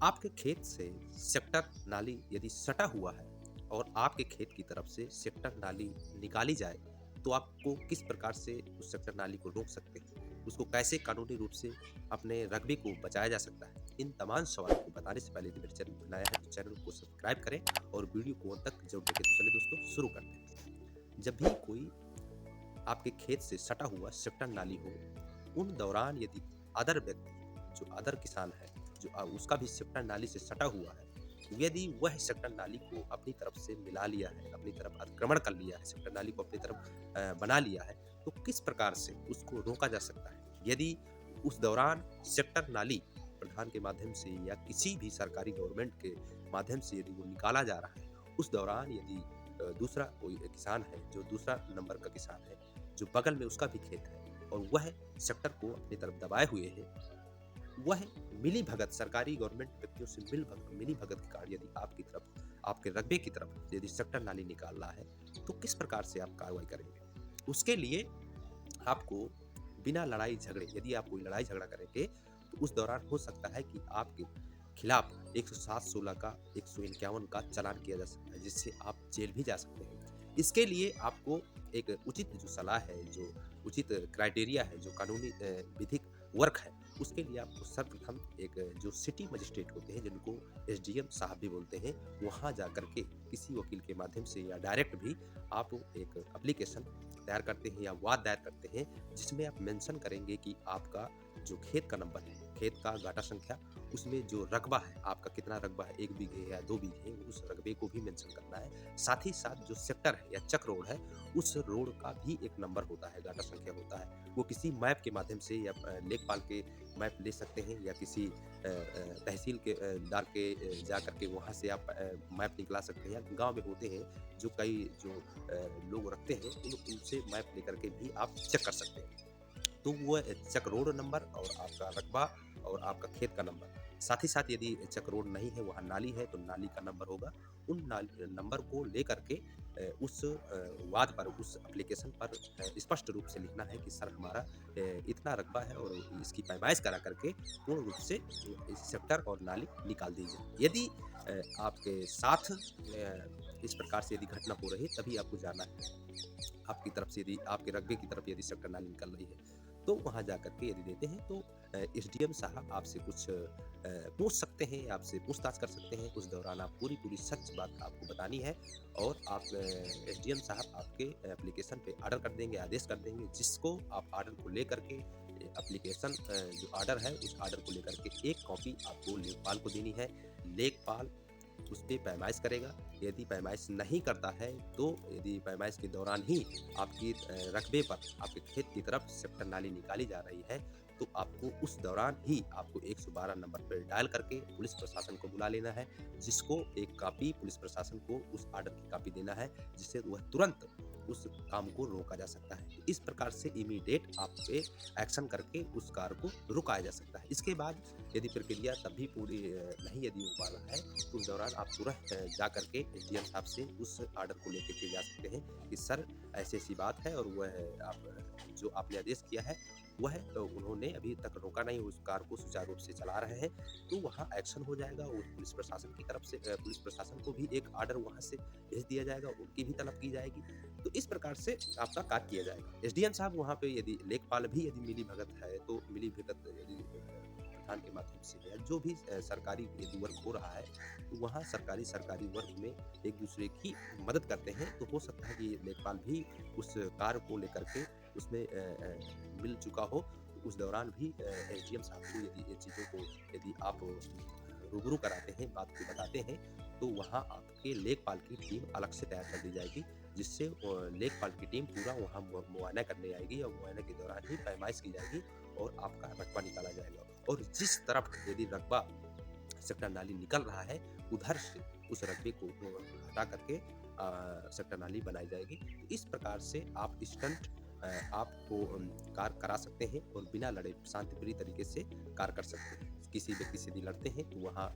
आपके खेत से सेक्टर नाली यदि सटा हुआ है और आपके खेत की तरफ से सेक्टर नाली निकाली जाए, तो आपको किस प्रकार से उस सेक्टर नाली को रोक सकते हैं? उसको कैसे कानूनी रूप से अपने रकबे को बचाया जा सकता है? इन तमाम सवालों को बताने से पहले यदि मेरे चैनल पर नया है तो चैनल को सब्सक्राइब करें और वीडियो को अंत तक जरूर देखें। तो चलिए दोस्तों शुरू करते हैं। जब भी कोई आपके खेत से सटा हुआ सेक्टर नाली हो, उन दौरान यदि अदर व्यक्ति, जो अदर किसान है, जो उसका भी सेक्टर नाली से सटा हुआ है, यदि वह सेक्टर नाली को अपनी तरफ से मिला लिया है, अपनी तरफ अतिक्रमण कर लिया है, सेक्टर नाली को अपनी तरफ बना लिया है, तो किस प्रकार से उसको रोका जा सकता है? यदि उस दौरान सेक्टर नाली प्रधान के माध्यम से या किसी भी सरकारी गवर्नमेंट के माध्यम से यदि वो निकाला जा रहा है, उस दौरान यदि दूसरा कोई किसान है, जो दूसरा नंबर का किसान है, जो बगल में उसका भी खेत है और वह सेक्टर को अपनी तरफ दबाए हुए है, वह मिलीभगत सरकारी गवर्नमेंट व्यक्तियों से मिलीभगत के कारण यदि आपकी तरफ, आपके रकबे की तरफ यदि सेक्टर नाली निकाल रहा है, तो किस प्रकार से आप कार्रवाई करेंगे? उसके लिए आपको बिना लड़ाई झगड़े, यदि आप कोई लड़ाई झगड़ा करेंगे, तो उस दौरान हो सकता है कि आपके खिलाफ 107(16) का 151 का चालान किया जा सकता है, जिससे आप जेल भी जा सकते हैं। इसके लिए आपको एक उचित जो सलाह है, जो उचित क्राइटेरिया है, जो कानूनी विधिक वर्क है, उसके लिए आपको सर्वप्रथम एक जो सिटी मजिस्ट्रेट होते हैं, जिनको एसडीएम साहब भी बोलते हैं, वहाँ जा कर के किसी वकील के माध्यम से या डायरेक्ट भी आप एक एप्लीकेशन तैयार करते हैं या वाद दायर करते हैं, जिसमें आप मेंशन करेंगे कि आपका जो खेत का नंबर है, खेत का गाटा संख्या, उसमें जो रकबा है, आपका कितना रकबा है, 1 बीघे या 2 बीघे, उस रकबे को भी मेंशन करना है। साथ ही साथ जो सेक्टर है या चक रोड है, उस रोड का भी एक नंबर होता है, गाटा संख्या होता है। वो किसी मैप के माध्यम से या लेखपाल के मैप ले सकते हैं या किसी तहसील के दार के जा कर के वहाँ से आप मैप निकला सकते हैं, या गाँव में होते हैं जो कई जो लोग रखते हैं, उनसे मैप लेकर के भी आप चेक कर सकते हैं। तो वो चक रोड नंबर और आपका रकबा और आपका खेत का नंबर। साथ ही साथ यदि चक रोड नहीं है, वहाँ नाली है, तो नाली का नंबर होगा। उन नंबर को लेकर के उस वाद पर, उस एप्लीकेशन पर स्पष्ट रूप से लिखना है कि सर हमारा इतना रकबा है और इसकी पैमाइश करा करके पूर्ण रूप से इस सेक्टर और नाली निकाल दीजिए। यदि आपके साथ इस प्रकार से यदि घटना हो रही है, तभी आपको जाना है। आपकी तरफ से यदि आपके रकबे की तरफ यदि सेक्टर नाली निकल रही है, तो वहाँ जाकर के यदि देते हैं, तो एसडीएम साहब आपसे कुछ पूछ सकते हैं, आपसे पूछताछ कर सकते हैं। उस दौरान आप पूरी सच बात आपको बतानी है और आप एसडीएम साहब आपके एप्लीकेशन पे ऑर्डर कर देंगे, आदेश कर देंगे, जिसको आप ऑर्डर को लेकर के एप्लीकेशन जो ऑर्डर है, उस ऑर्डर को लेकर के एक कॉपी आपको लेखपाल को देनी है। लेखपाल उस पे पैमाइश करेगा। यदि पैमाइश नहीं करता है, तो यदि पैमाइश के दौरान ही आपकी रकबे पर, आपके खेत की तरफ सेक्टर नाली निकाली जा रही है, तो आपको उस दौरान ही आपको 112 नंबर पर डायल करके पुलिस प्रशासन को बुला लेना है, जिसको एक कॉपी पुलिस प्रशासन को उस ऑर्डर की कॉपी देना है, जिससे वह तुरंत उस काम को रोका जा सकता है। इस प्रकार से इमीडिएट आप पे एक्शन करके उस कार्य को रुकाया जा सकता है। इसके बाद यदि प्रक्रिया तब भी पूरी नहीं यदि हो पा रहा है, तो उस दौरान आप तुरंत जा कर के एसडीएम साहब से उस ऑर्डर को लेकर के जा सकते हैं कि सर ऐसी-ऐसी बात है और वह आप जो आपने आदेश किया है, वह उन्होंने अभी तक रोका नहीं, उस कार को सुचारू रूप से चला रहे हैं, तो वहाँ एक्शन हो जाएगा। और पुलिस प्रशासन की तरफ से पुलिस प्रशासन को भी एक ऑर्डर वहाँ से भेज दिया जाएगा, उनकी भी तलब की जाएगी। तो इस प्रकार से आपका कार्य किया जाएगा। एसडीएम साहब वहाँ पे यदि लेखपाल भी यदि मिलीभगत है, तो मिलीभगत यदि प्रधान के माध्यम से या जो भी सरकारी यदि वर्क हो रहा है, तो वहाँ सरकारी वर्क में एक दूसरे की मदद करते हैं, तो हो सकता है कि लेखपाल भी उस कार्य को लेकर के उसमें मिल चुका हो। तो उस दौरान भी एसडीएम साहब को यदि ये चीज़ों को यदि आप रूबरू कराते हैं, बात को बताते हैं, तो वहाँ आपके लेखपाल की टीम अलग से तैयार कर दी जाएगी, जिससे लेखपाल की टीम पूरा वहाँ मुआयना करने आएगी और मुआयना के दौरान ही पैमाइश की जाएगी और आपका रकबा निकाला जाएगा। और जिस तरफ यदि रकबा सेक्टर नाली निकल रहा है, उधर से उस रकबे को हटा करके सेक्टर नाली बनाई जाएगी। तो इस प्रकार से आप इंस्टेंट आपको कार्य करा सकते हैं और बिना लड़े शांतिप्रिय तरीके से कार्य कर सकते हैं। किसी व्यक्ति से यदि लड़ते हैं, तो वहाँ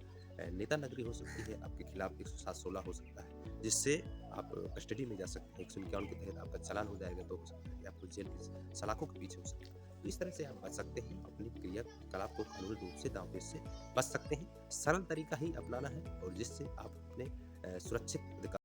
नेता नगरी हो सकती है, आपके खिलाफ 107(16) हो सकता है, जिससे आप कस्टडी में जा सकते हैं। 151 के तहत आपका चालान हो जाएगा, तो हो सकता है कि आपको जेल की सलाखों के पीछे हो सकता है। तो इस तरह से आप बच सकते हैं, अपनी क्रियाकलाप को कानूनी रूप से दांव पेच से बच सकते हैं। सरल तरीका ही अपनाना है और जिससे आप अपने सुरक्षित अधिकार